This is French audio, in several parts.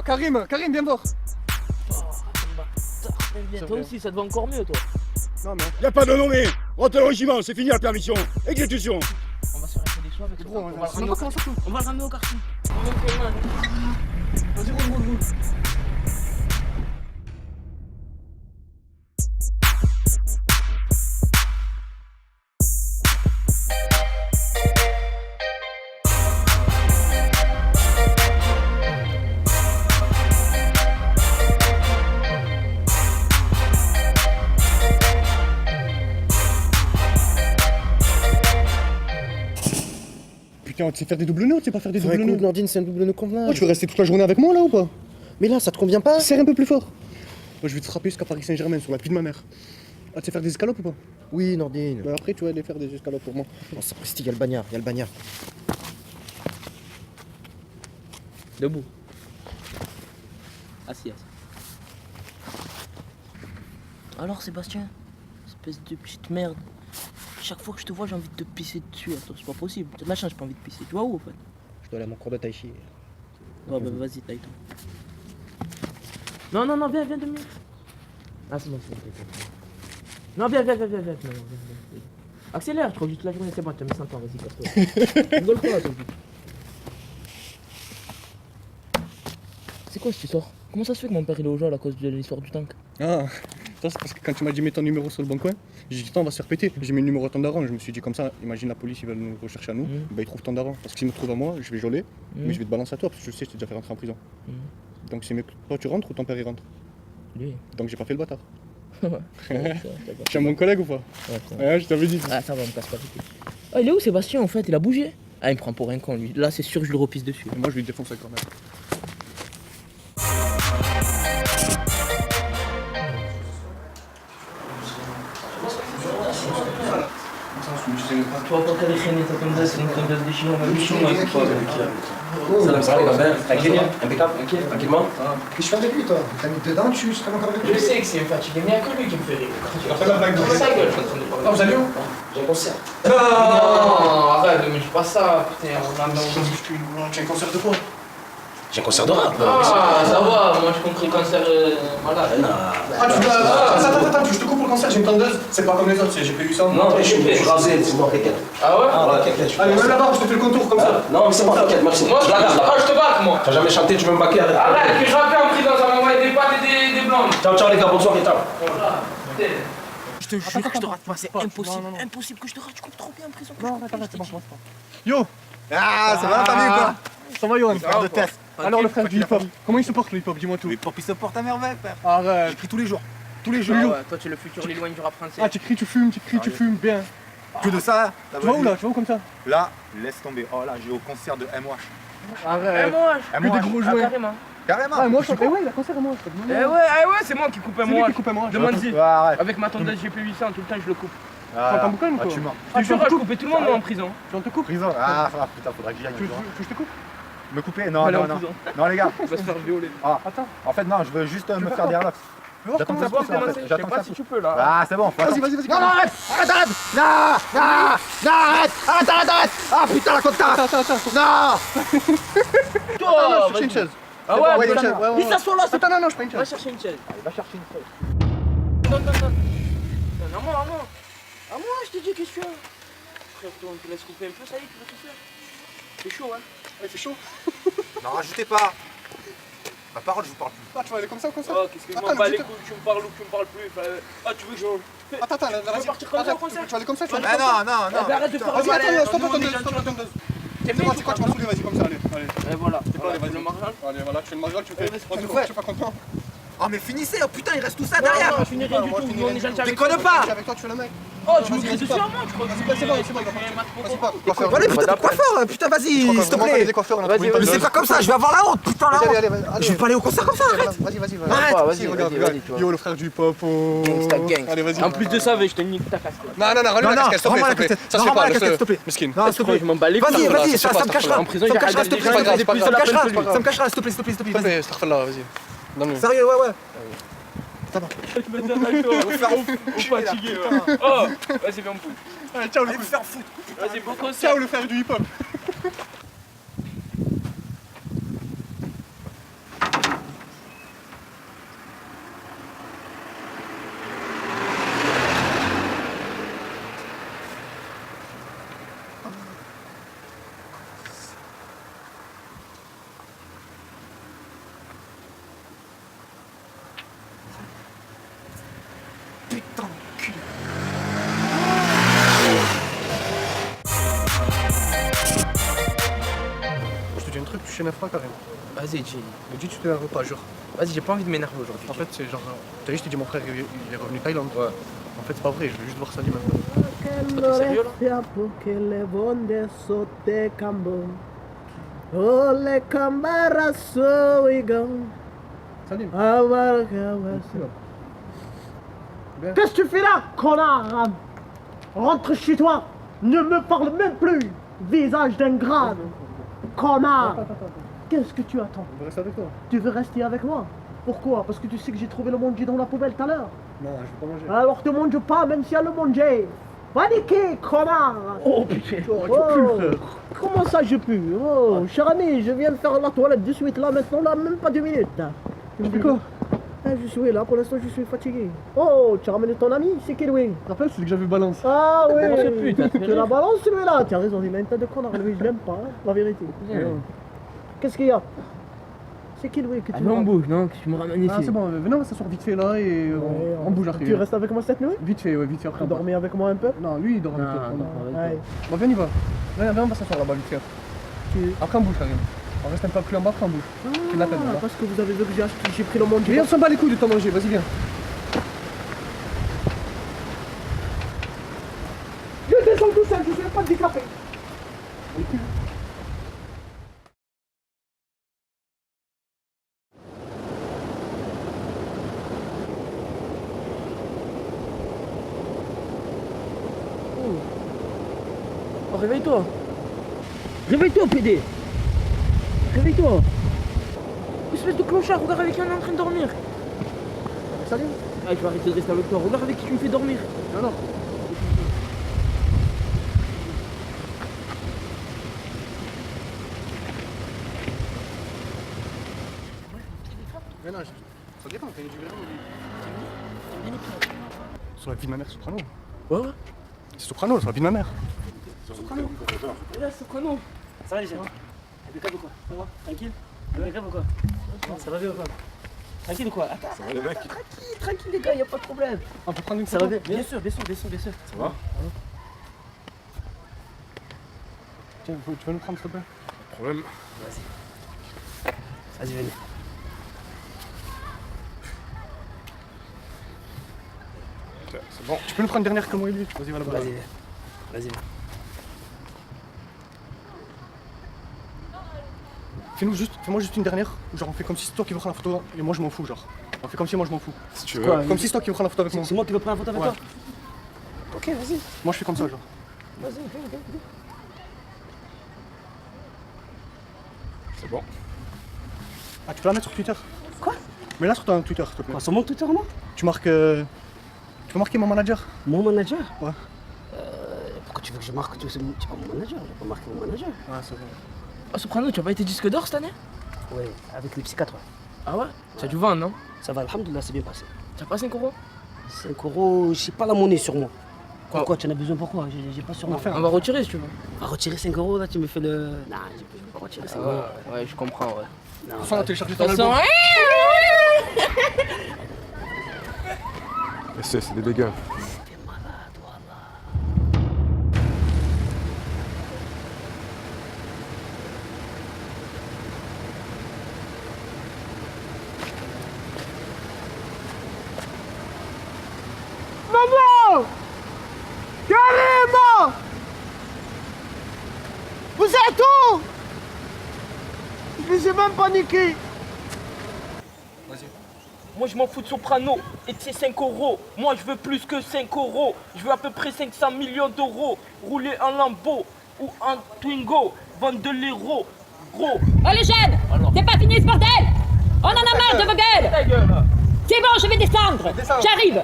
Karim, viens voir. Toi aussi, ça te va encore mieux, toi. Non, mais. Y'a pas de nommé. Rentre au régiment, c'est fini la permission. Exécution. On va se faire un peu des choix avec Gros, on va le ramener au quartier. Vas-y, roule. Putain, tu sais faire des doubles nœuds ou tu sais pas faire des doubles nœuds? Nordine, c'est un double nœud convenable. Oh, tu veux rester toute la journée avec moi là ou pas? Mais là, ça te convient pas? Serre un peu plus fort. Moi, je vais te frapper jusqu'à Paris Saint-Germain sur la vie de ma mère. Ah, tu sais faire des escalopes ou pas? Oui, Nordine. Bah après, tu vas aller faire des escalopes pour moi. Oh, sapristi, y'a le bagnard, Debout. Assis. Alors, Sébastien, espèce de petite merde. Chaque fois que je te vois, j'ai envie de te pisser dessus. Attends, c'est pas possible. T'as de la chance, j'ai pas envie de pisser. Tu vois où, en fait? Je dois aller à mon cours de tai chi. Ouais, bah vas-y, taille-toi. Non, viens 2 minutes. Ah, c'est bon. Non, viens. Accélère, je crois que toute la journée, c'est bon, tu as mis 100 ans, vas-y, casse-toi. Rigole pas, toi. C'est quoi cette histoire? Comment ça se fait que mon père il est au jeu à cause de l'histoire du tank? Ah, ça c'est parce que quand tu m'as dit mets ton numéro sur le bon coin, j'ai dit on va se faire péter. J'ai mis le numéro à ton daron, je me suis dit comme ça, imagine la police, ils veulent nous rechercher à nous, bah ils trouvent ton daron. Parce que s'ils me trouvent à moi, je vais geler, mais je vais te balancer à toi parce que je sais que je t'ai déjà fait rentrer en prison. Donc c'est mieux que toi tu rentres ou ton père il rentre. Lui. Donc j'ai pas fait le bâtard. Ouais, Tu es mon collègue ou pas? Ouais, je t'avais dit. Ah, ça va, me casse pas les couilles. Ah, il est où Sébastien en fait? Il a bougé? Ah, il me prend pour un con lui. Là, c'est sûr que je le repisse dessus. Et moi je vais le défoncer quand même. Tu vas pas traîner ta tondeuse, c'est une tondeuse des Chinois, même les Chinois ils font pas. Ça va bien, tranquille, impeccable, tranquillement. Qu'est-ce que tu fais avec lui, toi? T'as mis dedans, tu serais encore avec lui? Je sais que c'est fatigué, mais il n'y a que lui qui me fait rire. Tu as fait la blague de Sa gueule, je suis en train de parler. Non, vous allez où? J'ai un concert. Non, arrête, mais dis pas ça, putain, on a Tu as un concert de quoi? J'ai un concert de rap. Ah, ça va, moi j'ai compris cancer malade. Ah, tu dois. Attends, je te coupe pour le concert, j'ai une tondeuse. C'est pas comme les autres, j'ai payé 800. Non, je suis rasé, c'est bon, t'inquiète. Ah ouais? Ah ouais, t'inquiète. Allez, même là-bas, je te fais le contour comme ça. Non, mais c'est bon, t'inquiète, merci. Moi je te batte, moi. T'as jamais chanté, tu veux me baquer, arrête. Arrête, que je rappelle en prison, ça m'a envoyé des pâtes et des blancs. Ciao, les gars, bonne soirée, ciao. Voilà, putain. Je te jure que je te rate pas, c'est impossible. Impossible que je te rate, je compte trop bien en prison. Non, arrête, c'est bon. Yo! Ah, ça va la famille, quoi? Ça va, Johan? De test. Alors, le frère du hip-hop, comment il se porte le hip-hop? Dis-moi tout. Le hip-hop, il se porte à merveille, frère. Arrête. J'écris tous les jours. Tous les jours. Toi tu es le futur Lil Wayne du rap français. Ah, tu cries, tu fumes, bien. Que de ça, Tu vas où là? Tu vas où comme ça? Là, laisse tomber. Oh là, j'ai au concert de MOH. Arrête. MOH. Que des gros jouets. Carrément. Carrément. Ah, moi je ouais, il a concert à moi. Eh ouais, c'est moi qui coupe un C'est lui MOH. qui coupe à moi. Demande-y. Ouais, arrête. Avec ma tondeuse GP800, tout le temps je le coupe. Prends ton boucan ou quoi? Tu mens. Ah, je te couper tout le monde moi en prison. Tu veux te coupe? Prison. Ah, putain, faudra que j'y aille. Tu veux que je te coupe? Me couper? Non, Aller non, en non. prison. Non, les gars. On va se faire violer. Ah, Attends. en fait, non, je veux juste me faire des relax. J'attends que ça pousse, en fait. Je sais J'attends que pas ça si pousse. tu peux là. Ah, c'est bon. Vas-y. Non, arrête. Non, arrête. Ah, putain, la compta. Attends. Non. Toi, Non, je cherche une chaise. Ah Ouais, ouais, une chaise. il s'assoit là, c'est Attends, non, je prends une Va chaise. chercher une chaise. Allez, va chercher une chaise. Non. À moi, je te dis qu'est-ce que tu as. Frère, toi, on te laisse couper un peu, ça y est, tu vas tout faire. C'est chaud, hein. Ouais, c'est chaud. Non, rajoutez pas. Ma parole, je vous parle plus. Ah, tu vas aller comme ça ou comme ça? Oh, qu'est-ce que je m'en bats les couilles, tu me parles ou tu me parles plus. Ah, tu veux que je. Attends, là, Tu veux partir comme ça au concert? tu vas aller comme ça, tu vas aller Mais comme ça. non. Eh ben, arrête de faire le Vas-y, malin. attends, stop Nous, la on est tondeuse, stop la tondeuse. T'es C'est bien, quoi, tu vas soulever, vas-y, comme ça, allez. Et voilà. Allez, vas-y. Le mariage. Allez, voilà, tu fais le mariage, tu fais. Allez, On te fais. coupe, je suis pas content. Oh, mais finissez. Oh putain, il reste tout ça Non, derrière. non, je finis rien du Moi, je tout. finis Nous, on rien est du gentil tout. avec Déconne toi. pas. Je suis avec toi, tu fais le mec. Oh, tu me Vas-y, cries vas-y, dessus pas. à moi, tu crois que C'est bon, il va Vas-y pas. Coiffeur. Allez, putain, de coiffeur. Putain, vas-y, s'il te plaît. Des coiffeurs, on a Vas-y, trouvé une Mais tondeuse. c'est pas comme ça, je vais avoir la honte. Putain, la honte. Allez, Je vais pas aller au concert comme ça, arrête. Vas-y. Arrête. Vas-y, Regarde, tu vois. Yo, le frère du pop. Gangsta gang. Allez, vas-y. En plus de ça, je te nique ta casquette. Non, rends-lui la casquette, s'il te plaît, rends-moi la s'il te plaît. casquette. Ça se Non, fait pas, rends-moi la casquette, laisse-le. s'il te plaît. Mesquine. Non, s'il te plaît. Je m'en bats les couilles. Vas-y, ça ça se me passe, cachera. En prison, Ça me j'ai cachera, regardé s'il te les plaît. gens, c'est pas grave, Ça me cachera, c'est pas grave. ça me cachera, s'il te plaît, Vas-y, Starfalla, vas-y. Donne-lui. Sérieux, ouais. Je me donne à toi. On fatigué, ouais. Oh, vas-y, viens me foutre. Allez, ciao, Allez me faire foutre. Vas-y, bon concert. ciao, le frère du hip-hop. dis un truc, tu t'énerves pas, Karim. Vas-y, dis. Me dis, tu t'énerves pas, jure. Vas-y, j'ai pas envie de m'énerver aujourd'hui. En fait, c'est genre. T'as vu, je t'ai dit, mon frère, il est revenu de Thaïlande. Ouais. En fait, c'est pas vrai, je veux juste voir Salim maintenant. Toi, t'es sérieux là? Salim. Qu'est-ce que tu fais là, connard? Rentre chez toi. Ne me parle même plus. Visage d'ingrat. Connard. Qu'est-ce que tu attends? On va rester avec toi. Tu veux rester avec moi? Pourquoi? Parce que tu sais que j'ai trouvé le manger dans la poubelle tout à l'heure. Non, je vais pas manger. Alors te mange pas, même s'il y a le manger. Va niquer, connard. Oh putain, Oh, comment ça je pue? Oh, cher ami, je viens de faire la toilette de suite là, maintenant là, même pas 2 minutes. Tu me dis quoi? Je suis là, pour l'instant je suis fatigué. Oh, tu as ramené ton ami? C'est qui lui? Tu te rappelles, c'est que j'avais balance. Ah oui, Balance le pute, tu la balances celui-là. Tu as raison, il m'a une tête de connard, lui je l'aime pas, hein, la vérité. Qu'est-ce qu'il y a? C'est qui lui que tu Allez, on bouge, non? Que tu me ramènes ici. Ah, c'est bon, venez, on va s'asseoir vite fait là et on bouge après. Tu restes avec moi cette nuit? Vite fait, ouais, vite fait après. Tu dormais avec moi un peu? Non, lui il dort avec Non, toi. non. Ouais. Bon, viens, on y va. Viens, on va s'asseoir là-bas vite fait. Après, on bouge, Karim. On reste un peu plus en bas, après on bouge. Tu l'appelles là. Parce que vous avez vu que j'ai pris le manger. Viens, on s'en bat les couilles de t'en manger, vas-y, viens. Je descends tout seul, je suis pas handicapé. Oh, réveille-toi. Réveille-toi, PD. Réveille-toi. Espèce de clochard, regarde avec qui on est en train de dormir. Salut. Ah, je vais arrêter de rester avec toi. Regarde avec qui tu me fais dormir. Non, non. Mais non, ça dépend, t'as une du verre sur la vie de ma mère, Soprano. Ouais, ouais. C'est Soprano, sur la vie de ma mère. Et là, c'est quoi, non? Ça va les gens? Impeccable ou quoi? Ça va? Tranquille? Impeccable ou quoi? Ça va bien ou quoi? Tranquille ou quoi? Attends, ça va les mecs? Tranquille, les gars, y'a pas de problème. On peut prendre une Ça photo. va bien? Bien sûr, bien sûr, bien sûr, bien sûr. Ça va? Tiens, tu veux nous prendre s'il te plaît? Problème. Vas-y, venez. C'est bon. Tu peux nous prendre une dernière comme moi et lui? Vas-y, va là-bas. Vas-y, viens. Vas-y, viens. Fais-moi juste une dernière. Genre, on fait comme si c'est toi qui veux prendre la photo et moi je m'en fous, genre. On fait comme si moi je m'en fous. Si tu veux. Quoi? Comme si c'est toi qui veux prendre la photo avec moi. C'est moi qui veux prendre la photo avec Ouais. toi? Ok, vas-y. Moi je fais comme ça, genre. Vas-y, viens. C'est bon. Ah, tu peux la mettre sur Twitter? Quoi? Mais là sur ton Twitter, s'il te plaît. Quoi, sur mon Twitter, moi? Tu marques. Tu peux marquer mon manager? Mon manager? Ouais. Pourquoi tu veux que je marque tout? Tu es pas mon manager, je vais pas marquer mon manager. Ouais, c'est bon. Oh, Soprano, tu as pas été disque d'or cette année? Ouais, avec les psychiatres, ouais. Ah ouais? Tu as dû vendre, non? Ça va, alhamdoulilah, c'est bien passé. Tu as pas 5 euros? 5 euros, j'ai pas la monnaie sur moi. Quoi? Pourquoi? Tu en as besoin pourquoi? J'ai pas sur moi. On va retirer si tu veux. On va retirer 5 euros là, tu me fais le. Non, je peux pas retirer 5 euros. Ouais, je comprends, ouais. Non, Enfin, on a téléchargé De ton toute façon, album. C'est des dégâts. t'es malade, voilà. Maman! Carrément! Vous êtes où? Je les ai même pas niqués. moi je m'en fous de Soprano et de ses 5 euros. Moi je veux plus que 5 euros. Je veux à peu près 500 millions d'euros. Rouler en Lambo ou en Twingo. Vendre de l'héros. Gros. Oh les jeunes, c'est pas fini ce bordel. On en a marre de vos gueules. Ta gueule. C'est bon, je vais descendre. J'arrive.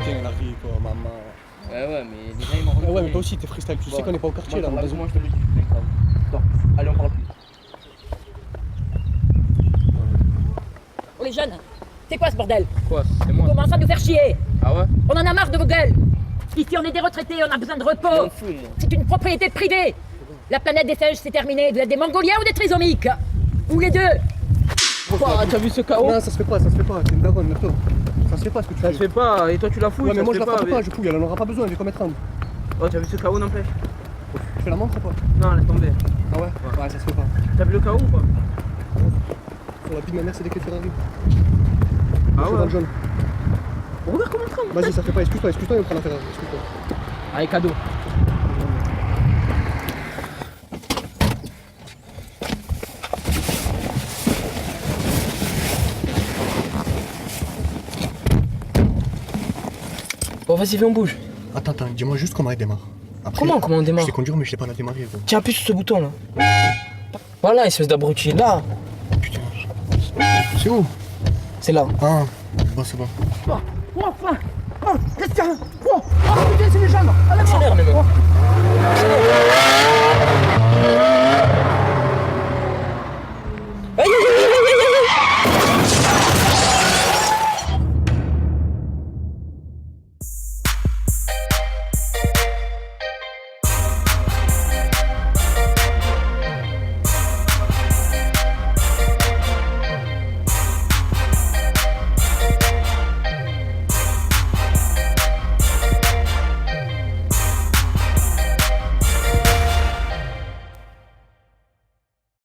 Putain, la vie, quoi, maman. Ouais, mais déjà ils m'ont Ouais, mais toi aussi, t'es freestyle. Tu sais qu'on est pas au quartier là. on a besoin. Moi je te le dis. Bon, allez, on parle plus. Oh les jeunes, c'est quoi ce bordel? Quoi? C'est moi. Comment ça nous faire chier? Ah ouais? On en a marre de vos gueules. Ici on est des retraités, on a besoin de Je repos. m'en fous, moi. C'est une propriété privée. La planète des singes c'est terminé. Vous êtes des mongoliens ou des trisomiques? Ou les deux? Quoi? T'as vu ce chaos? Non, ça se fait pas, ça se fait pas. T'es une daronne, mets-toi. Ça se fait pas ce que tu Ça fais. se fait pas, et toi tu la fouilles, Ouais, mais ça moi se je la fait frappe pas. pas, je fouille, elle en aura pas besoin, elle est comme être humble. Oh, t'as vu ce chaos, n'empêche? fais la montre ou pas? Non, laisse tomber. Ah ouais? Ouais, ça se fait pas. T'as vu le cas où ou pas? Sur la vie de ma mère, c'est des clés Ferrari. Ah Je suis dans ouais. le jaune. Regarde comment il traîne. Vas-y, ça fait pas. Excuse-toi, il me prend la Ferrari. Excuse-toi. Allez, cadeau. Bon, vas-y, viens, on bouge. Attends, dis-moi juste comment elle démarre. Après, Comment on démarre? Je sais conduire, mais je sais pas la démarrer. Gros. Tiens, appuie sur ce bouton là. Voilà, espèce d'abruti, là. Putain. C'est où? C'est là. Ah, bon, c'est bon. Oh, enfin. Oh, Christian. Oh, putain,